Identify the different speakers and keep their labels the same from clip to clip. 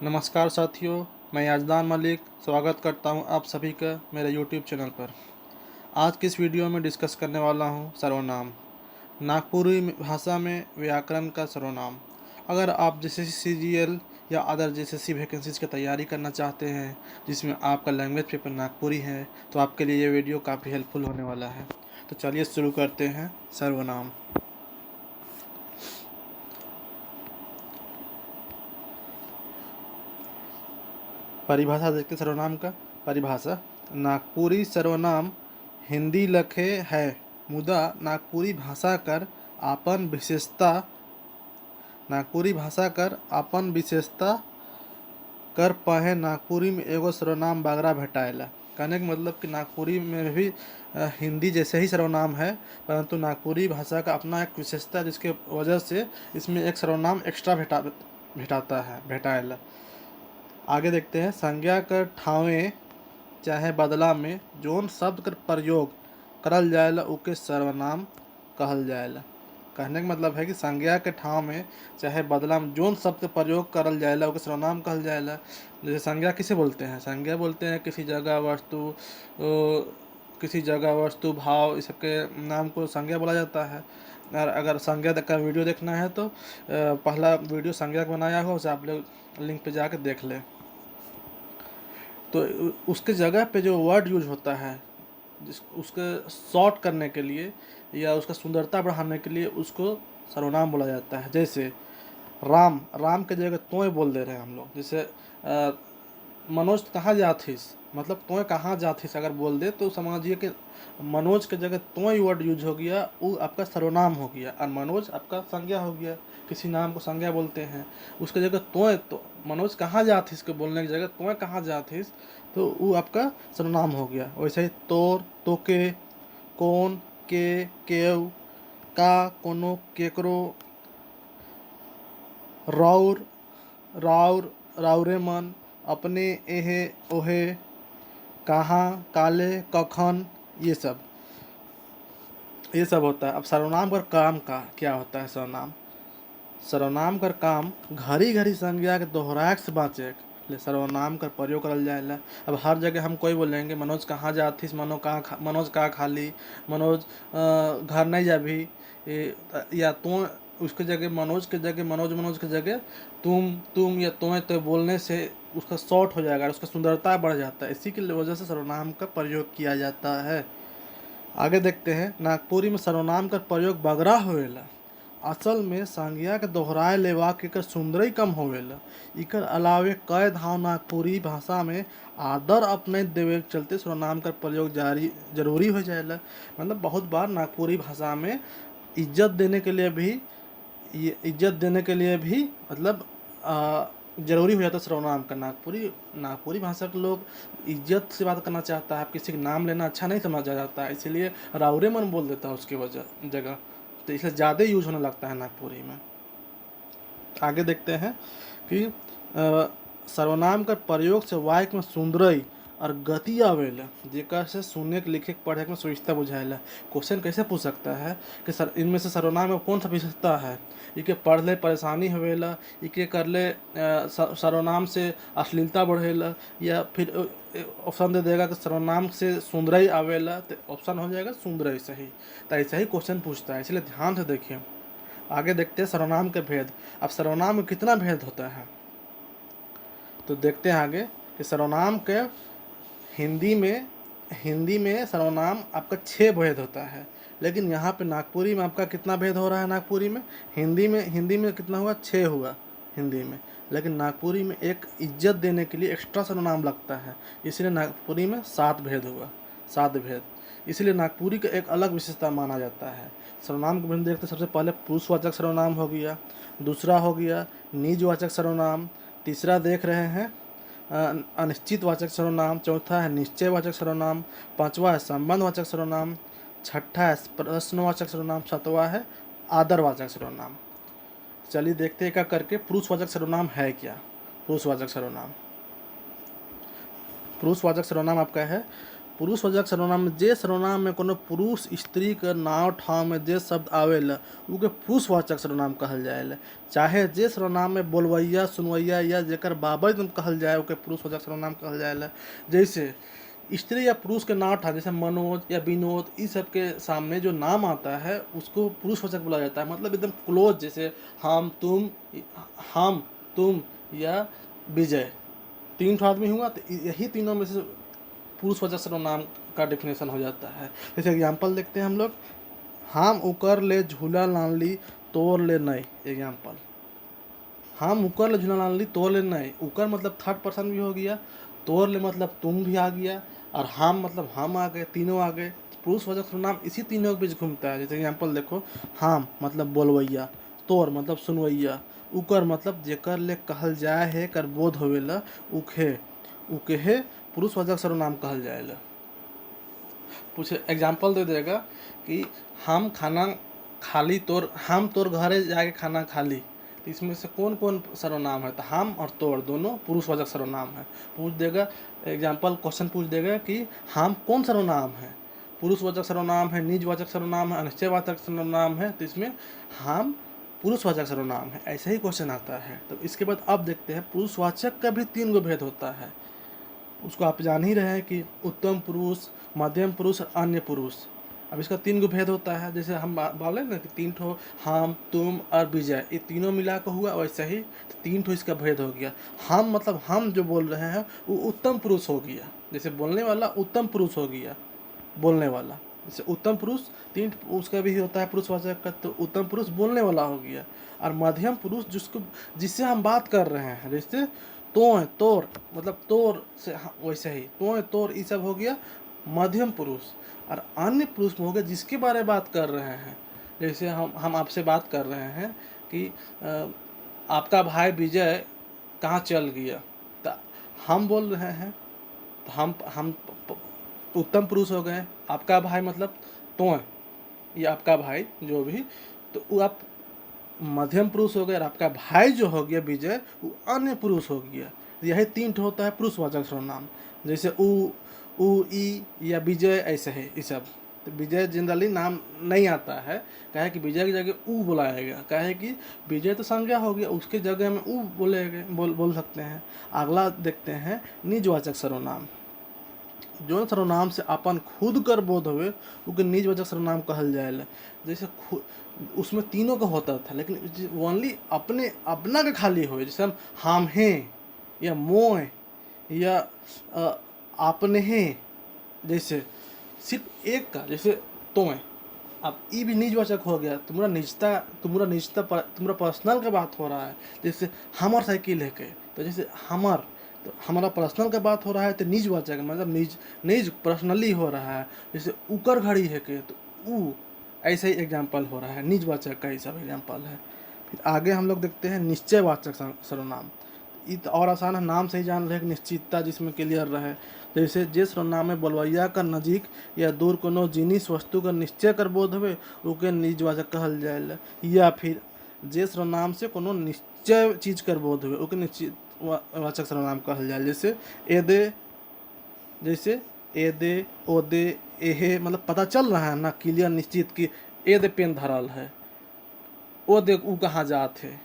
Speaker 1: नमस्कार साथियों, मैं याजदान मलिक स्वागत करता हूं आप सभी का मेरे YouTube चैनल पर। आज की इस वीडियो में डिस्कस करने वाला हूं सर्वनाम। नागपुरी भाषा में व्याकरण का सर्वनाम। अगर आप जेएसएससी सीजीएल या अदर जेएसएससी वैकेंसीज़ की तैयारी करना चाहते हैं जिसमें आपका लैंग्वेज पेपर नागपुरी है तो आपके लिए ये वीडियो काफ़ी हेल्पफुल होने वाला है। तो चलिए शुरू करते हैं। सर्वनाम। परिभाषा देखते सर्वनाम का। परिभाषा: नागपुरी सर्वनाम हिंदी लखे है, मुदा नागपुरी भाषा कर आपन विशेषता कर पहे नागपुरी में एगो सर्वनाम बागरा भेटाएला। कहने का मतलब कि नागपुरी में भी हिंदी जैसे ही सर्वनाम है, परंतु नागपुरी भाषा का अपना एक विशेषता है जिसके वजह से इसमें एक सर्वनाम एक्स्ट्रा भेटाएला। आगे देखते हैं। संज्ञा कर ठावे चाहे बदला में जोन शब्द कर प्रयोग करल जाएला उके सर्वनाम कहल जाएला। कहने का मतलब है कि संज्ञा के ठाव में चाहे बदला में जोन शब्द का प्रयोग करल जाएला उके सर्वनाम कहल जाएला। जैसे संज्ञा किसे बोलते हैं? संज्ञा बोलते हैं किसी जगह वस्तु भाव इस सब के नाम को संज्ञा बोला जाता है। और अगर संज्ञा का वीडियो देखना है तो पहला वीडियो संज्ञा का बनाया हो, उसे आप लोग लिंक पे जाकर देख लें। तो उसके जगह पे जो वर्ड यूज होता है उसके शॉर्ट करने के लिए या उसका सुंदरता बढ़ाने के लिए उसको सर्वनाम बोला जाता है। जैसे राम के जगह तोय बोल दे रहे हैं हम लोग। जैसे मनोज कहाँ जाथिस, मतलब तोय कहाँ जाथिस अगर बोल दे तो समझिए कि मनोज के जगह तोय वर्ड यूज हो गया, वो आपका सर्वनाम हो गया और मनोज आपका संज्ञा हो गया। किसी नाम को संज्ञा बोलते हैं, उसके जगह तोय, तो मनोज कहाँ जाथिस के बोलने की जगह तोय कहाँ जाथिस, तो वो आपका सर्वनाम हो गया। वैसे ही तोर, तोके, कौन, के, केव, का, कोनो, केकरो, राउर, राउर, राउरे मन, अपने, एहे, ओहे, कहाँ, काले, कखन, ये सब होता है। अब सर्वनाम का काम का क्या होता है? सर्वनाम कर काम घड़ी घड़ी संज्ञा के दोहराए से बाँचे ले सर्वनाम कर प्रयोग करल जाएला। अब हर जगह हम कोई बोलेंगे मनोज कहाँ जाथिस, मनोज कहाँ खाली, मनोज घर नहीं जाभी, या तुम, उसके जगह मनोज के जगह मनोज के जगह तुम या तुम्हें तो बोलने से उसका शॉर्ट हो जाएगा, उसका सुंदरता बढ़ जाता है। इसी की वजह से सर्वनाम का प्रयोग किया जाता है। आगे देखते हैं। नागपुरी में सर्वनाम का प्रयोग बगरा होवेला। असल में संज्ञा के दोहराए ले वाक्य के सुंदरई कम होवेला। इकर अलावे कई धाव नागपुरी भाषा में आदर अपने देवे के चलते सर्वनाम का प्रयोग जरूरी हो जाएला। मतलब बहुत बार नागपुरी भाषा में इज्जत देने के लिए भी मतलब जरूरी हो जाता है सर्वनाम का। नागपुरी भाषा के लोग इज्जत से बात करना चाहता है, किसी का नाम लेना अच्छा नहीं समझा जाता है, इसलिए राउरे मन बोल देता है उसकी जगह, तो इसलिए ज़्यादा यूज होने लगता है नागपुरी में। आगे देखते हैं कि सर्वनाम का प्रयोग से वाक्य में सुंदरई और गति आवेला, जेकर से सुनने के लिखे के पढ़े में सुविधा बुझाएला। क्वेश्चन कैसे पूछ सकता है कि सर इनमें से सर्वनाम में कौन सा विशेषता है? इके पढ़ले परेशानी होवेला, इके करले सर्वनाम से अश्लीलता बढ़ेला, या फिर ऑप्शन दे देगा कि सर्वनाम से सुंदरई आवेला, तो ऑप्शन हो जाएगा सुंदरई सही। तो ऐसा ही क्वेश्चन पूछता है, इसलिए ध्यान से देखिए। आगे देखते हैं सर्वनाम के भेद। अब सर्वनाम में कितना भेद होता है तो देखते हैं आगे कि सर्वनाम के हिंदी में सर्वनाम आपका 6 भेद होता है, लेकिन यहाँ पे नागपुरी में आपका कितना भेद हो रहा है? नागपुरी में हिंदी में कितना हुआ? 6 हुआ हिंदी में, लेकिन नागपुरी में एक इज्जत देने के लिए एक्स्ट्रा सर्वनाम लगता है, इसलिए नागपुरी में 7 भेद हुआ। 7 भेद, इसलिए नागपुरी का एक अलग विशेषता माना जाता है। सर्वनाम को हम देखते सबसे पहले पुरुषवाचक सर्वनाम हो गया, दूसरा हो गया निजवाचक सर्वनाम, तीसरा देख रहे हैं अनिश्चितवाचक सर्वनाम, चौथा है निश्चयवाचक सर्वनाम, पांचवा है संबंधवाचक सर्वनाम, छठा है प्रश्नवाचक सर्वनाम, सातवां है आदरवाचक सर्वनाम। चलिए देखते हैं क्या करके पुरुषवाचक सर्वनाम है क्या। पुरुषवाचक सर्वनाम आपका है पुरुषवाचक सर्वनाम में जे सर्वनाम में कोनो पुरुष स्त्री के नाव ठाव में जे शब्द आवेला उके पुरुषवाचक सर्वनाम कहल जाएला। चाहे जे सर्वनाम में बोलवैया सुनवैया या जेकर बाबत कहल जाए ओके पुरुषवाचक सर्वनाम कहल जाएला। जैसे स्त्री या पुरुष के नाम था, जैसे मनोज या विनोद, इस सब के सामने जो नाम आता है उसको पुरुषवाचक बोला जाता है। मतलब एकदम क्लोज, जैसे हम तुम या विजय, तीन ठो आदमी हुआ तो यही तीनों में से पुरुषवाचक सर्वनाम का डेफिनेशन हो जाता है। जैसे एग्जाम्पल देखते हैं हम लोग, हम उकर ले झूला लानली तोर ले नई। एग्जाम्पल, हम उकर ले झूला लानली तोर ले नई। उकर मतलब थर्ड पर्सन भी हो गया, तोर ले मतलब तुम भी आ गया, और हम मतलब हम आ गए, तीनों आ गए। पुरुषवाचक सर्वनाम इसी तीनों के बीच घूमता है। जैसे एग्जाम्पल देखो, हम मतलब बोलवैया, तोर मतलब सुनवैया, उकर मतलब जेकर ले कहल जाए है कर बोध होवेला उके पुरुषवाचक सर्वनाम कहल जाएला। कुछ एग्जाम्पल दे देगा कि हम खाना खाली तोर, हम तोर घरे जाके खाना खाली, तो इसमें से कौन कौन सर्वनाम है? तो हम और तोर दोनों पुरुषवाचक सर्वनाम है। पूछ देगा एग्जाम्पल, क्वेश्चन पूछ देगा कि हम कौन सर्वनाम है? पुरुषवाचक सर्वनाम है, निजवाचक सर्वनाम है, अनिश्चयवाचक सर्वनाम है, तो इसमें हम पुरुषवाचक सर्वनाम है। ऐसे ही क्वेश्चन आता है। तो इसके बाद अब देखते हैं पुरुषवाचक का भी 3 गो भेद होता है। उसको आप जान ही रहे हैं कि उत्तम पुरुष, मध्यम पुरुष और अन्य पुरुष। अब इसका 3 गो भेद होता है। जैसे हम बोले ना कि 3 ठो हम, तुम और विजय, ये तीनों मिला कर हुआ, वैसे ही 3 ठो इसका भेद हो गया। हम मतलब हम जो बोल रहे हैं वो उत्तम पुरुष हो गया। जैसे बोलने वाला उत्तम पुरुष हो गया, बोलने वाला। जैसे उत्तम पुरुष 3 उसका भी होता है पुरुषवाचक का, तो उत्तम पुरुष बोलने वाला हो गया। और मध्यम पुरुष जिससे हम बात कर रहे हैं, जैसे तो तोर मतलब तोर से वैसे ही तोर ये सब हो गया मध्यम पुरुष। और अन्य पुरुष में हो गया जिसके बारे में बात कर रहे हैं। जैसे हम आपसे बात कर रहे हैं कि आपका भाई विजय कहाँ चल गया, तो हम बोल रहे हैं, तो हम उत्तम पुरुष हो गए। आपका भाई मतलब तो ये आपका भाई जो भी, तो वो आप मध्यम पुरुष हो गए। और आपका भाई जो हो गया विजय, वो अन्य पुरुष हो गया। यही 3 ठो होता है पुरुषवाचक सर्वनाम। जैसे उ ई या विजय, ऐसे है ये सब। तो विजय जनरली नाम नहीं आता है, कहे कि विजय की जगह उ बुलाएगा, कहे कि विजय तो संज्ञा हो गया, उसके जगह में उ बोल सकते हैं। अगला देखते हैं निजवाचक सर्वनाम। जो सर्वनाम से अपन खुद कर बोध हुए उके निजवाचक सर्वनाम कहल जाएला। जैसे उसमें तीनों का होता था, लेकिन ओनली अपना के खाली हो, जैसे हम हैं या मोय या आपने हैं, जैसे सिर्फ एक का, जैसे तोय। अब ये भी निजवाचक हो गया, तुम्हारा पर्सनल का बात हो रहा है। जैसे हमार साइकिल है के, तो जैसे हमार, तो हमारा पर्सनल का बात हो रहा है तो निजवाचक है, मतलब निज पर्सनली हो रहा है। जैसे उकर घड़ी है के, तो उ, ऐसे ही एग्जाम्पल हो रहा है, निजवाचक का ही सब एग्जाम्पल है। फिर आगे हम लोग देखते हैं निश्चयवाचक सर्वनाम। ये तो और आसान है, नाम से ही जान रहे निश्चितता जिसमें क्लियर रहे। जैसे जे सर्वनाम में बोलवैया का नजीक या दूर कोनो जिनिस वस्तु का निश्चय कर बोध हुए उके निजवाचक कहल जाएला। या फिर जे सर्वनाम से कोनो निश्चय चीज कर बोध हुए उके निश्चितवाचक सर्वनाम कहल जाए। जैसे एदे ओदे एहे, मतलब पता चल रहा है ना क्लियर निश्चित कि एदे पेन धरल है, ओ देख ऊ कहाँ जात है,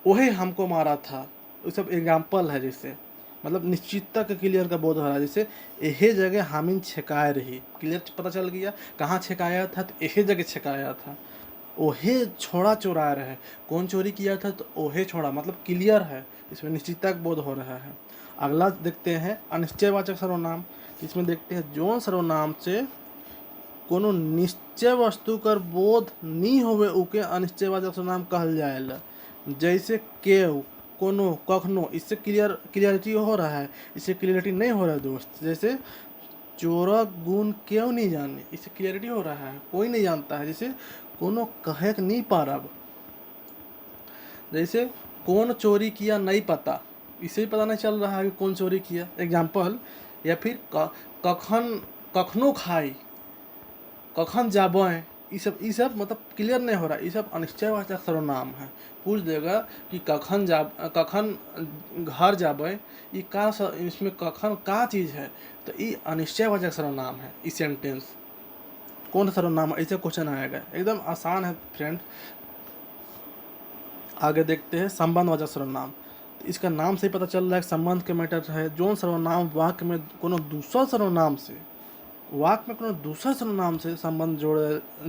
Speaker 1: वही हमको मारा था। ये सब एग्जाम्पल है। जैसे मतलब निश्चितता का क्लियर का बोध हो रहा है। जैसे यही जगह हामिन छेकाए रही, क्लियर पता चल गया कहाँ छेकाया था, तो यही जगह छेकाया था। ओहे छोड़ा चुरा रहे, कौन चोरी किया था, तो ओहे छोड़ा, मतलब क्लियर है, इसमें निश्चितता का बोध हो रहा है। अगला देखते हैं अनिश्चयवाचक सर्वनाम। इसमें देखते हैं जो सर्वनाम से कोनो निश्चय वस्तु कर बोध नहीं होवे उके अनिश्चयवाचक सर्वनाम कहल जाएला। जैसे केव, कोनो, कखनो, इससे क्लियरिटी हो रहा है, इससे क्लियरिटी नहीं हो रहा है दोस्त। जैसे चोरक गुण क्यों नहीं जाने, इससे क्लियरिटी हो रहा है, कोई नहीं जानता है। जैसे कोनो कहे नहीं पारब। जैसे कौन चोरी किया नहीं पता, इससे भी पता नहीं चल रहा है कि कौन चोरी किया, एग्जाम्पल। या फिर कखनो खाई, कखन जाबें, ई सब मतलब क्लियर नहीं हो रहा, ये सब अनिश्चयवाचक सर्वनाम है। पूछ देगा कि कखन घर जाबै, ई का इसमें कखन का चीज़ है, तो ये अनिश्चयवाचक सर्वनाम है। ई सेंटेंस कौन सा सर्वनाम है, ऐसे क्वेश्चन आएगा, एकदम आसान है फ्रेंड्स। आगे देखते हैं संबंधवाचक सर्वनाम। तो इसका नाम से ही पता चल रहा है संबंध के मैटर है। जोन सर्वनाम वाक्य में कोनो दूसरा सर्वनाम से संबंध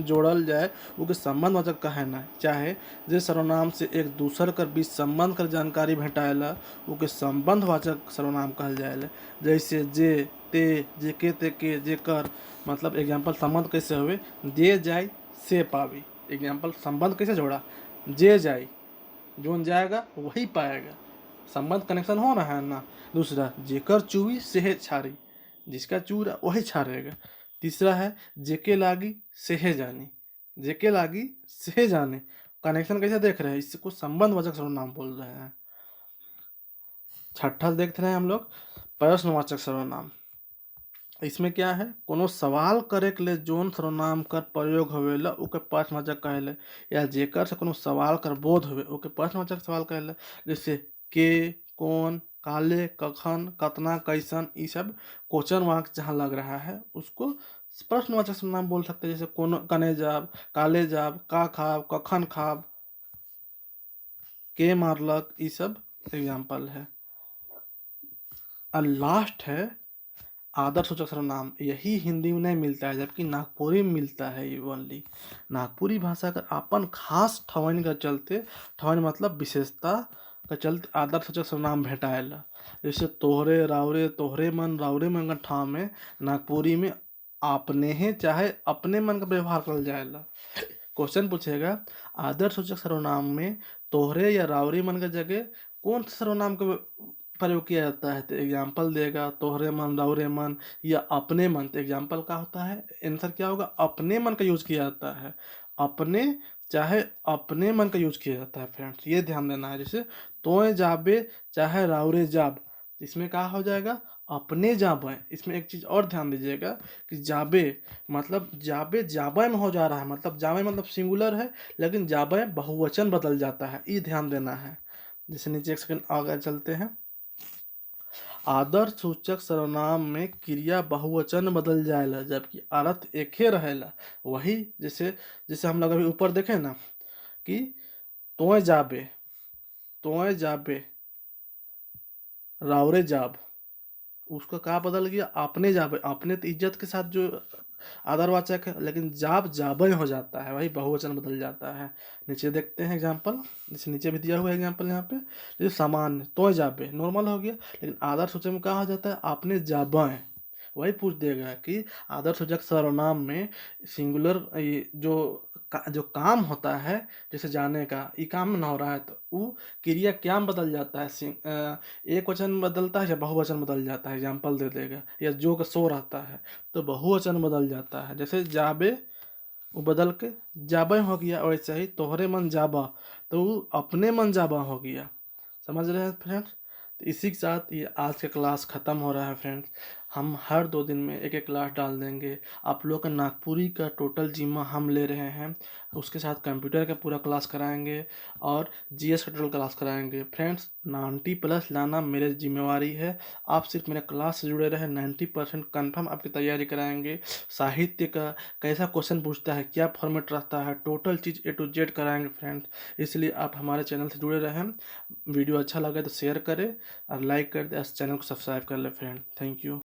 Speaker 1: जोड़ल जाए वो संबंधवाचक कहना। चाहे जे सर्वनाम से एक दूसर कर बीच संबंध कर जानकारी भेटाएला वो संबंधवाचक सर्वनाम कहल जाएला। जैसे जे, ते, जेके, तेके, जेकर, मतलब एग्जाम्पल संबंध कैसे हुए, जे जाए से पावी। एग्जाम्पल संबंध कैसे जोड़ा, जे जाए, जोन जाएगा वही पाएगा, संबंध कनेक्शन हो रहा है ना। दूसरा, जेकर चुई सेहे छारी, जिसका चूर वही छारेगा। तीसरा है जेके लागी सेहे जानी, जेके लागी सेहे जाने, कनेक्शन कैसे देख रहे हैं, इसको संबंधवाचक सर्वनाम बोल रहे हैं। छठा देख रहे हैं हम लोग प्रश्नवाचक सर्वनाम। इसमें क्या है, कोनो सवाल करे के लिए जोन सर्वनाम कर प्रयोग होवेला ओके प्रश्नवाचक कहेले, या जेकर से कोनो सवाल कर बोध होवे ओके प्रश्नवाचक सवाल कहेले। जैसे के, कौन, काले, कखन, कतना, कैसन, ये सब क्वेश्चन मार्क जहाँ लग रहा है उसको प्रश्नवाचक सर्वनाम बोल सकते हैं। जैसे कौन, कने जाब, काले जाब, का खाब, कखन खाब, के मारलक, ये सब एग्जाम्पल है। और लास्ट है आदर सूचक सर्वनाम। यही हिंदी में नहीं मिलता है, जबकि नागपुरी में मिलता है। ये ओनली नागपुरी भाषा का अपन खास ठवनी का चलते, ठवनी मतलब विशेषता का चलते आदर सूचक सर्वनाम भेटाएला। जैसे तोहरे, रावरे, तोहरे मन, रावरे मन का ठाव में नागपुरी में आपने है चाहे अपने मन का व्यवहार कर जाएला। क्वेश्चन पूछेगा आदर सूचक सर्वनाम में तोहरे या रावरे मन का जगह कौन सा सर्वनाम का प्रयोग किया जाता है, तो एग्जाम्पल देगा तोहरे मन, रावरे मन या अपने मन। तो एग्जाम्पल का होता है, आंसर क्या होगा, अपने मन का यूज किया जाता है। अपने चाहे अपने मन का यूज किया जाता है फ्रेंड्स, ये ध्यान देना है। जैसे तोय जाबे चाहे रावरे जाब, इसमें क्या हो जाएगा, अपने जाबे। इसमें एक चीज और ध्यान दीजिएगा कि जाबे मतलब जाबे जाबे में हो जा रहा है, मतलब जाबे मतलब सिंगुलर है लेकिन जाबे बहुवचन बदल जाता है, ये ध्यान देना है। जैसे नीचे एक सेकंड आगे चलते हैं। आदर सूचक सर्वनाम में क्रिया बहुवचन बदल जाएला जबकि अर्थ एक ही रहेला। वही जैसे जैसे हम लोग अभी ऊपर देखें ना कि तोय जाबे, तोय जाबे, रावरे जाब, उसका क्या बदल गया, आपने जाबे। आपने तो इज्जत के साथ जो आदरवाचक है, लेकिन जाब जाबे हो जाता है, वही बहुवचन बदल जाता है। नीचे देखते हैं एग्जाम्पल, जैसे नीचे भी दिया हुआ है एग्जाम्पल यहाँ पे। जैसे सामान्य तो जाबे नॉर्मल हो गया, लेकिन आदर सूचक में क्या हो जाता है, आपने जाबे। वही पूछ देगा कि आदर सूचक सर्वनाम में सिंगुलर जो काम होता है, जैसे जाने का, ये काम में ना हो रहा है तो वो क्रिया क्या में बदल जाता है, एक वचन बदलता है या बहुवचन बदल जाता है, एग्जाम्पल दे देगा। या जो का सो रहता है तो बहुवचन बदल जाता है। जैसे जाबे वो बदल के जाबे हो गया, वैसे ही तोहरे मन जाबा तो वो अपने मन जाबा हो गया। समझ रहे हैं फ्रेंड्स। तो इसी के साथ ये आज का क्लास ख़त्म हो रहा है फ्रेंड्स। हम हर 2 दिन में एक एक क्लास डाल देंगे। आप लोग का नागपुरी का टोटल जिम्मा हम ले रहे हैं, उसके साथ कंप्यूटर का पूरा क्लास कराएंगे और जीएस का टोटल क्लास कराएंगे फ्रेंड्स। 90+ लाना मेरी जिम्मेवारी है। आप सिर्फ मेरे क्लास से जुड़े रहे, 90% कन्फर्म आपकी तैयारी कराएंगे। साहित्य का कैसा क्वेश्चन पूछता है, क्या फॉर्मेट रहता है, total cheese A to Z कराएंगे फ्रेंड्स। इसलिए आप हमारे चैनल से जुड़े रहें। वीडियो अच्छा लगे तो शेयर करें और लाइक कर दे, इस चैनल को सब्सक्राइब कर ले फ्रेंड। Thank you.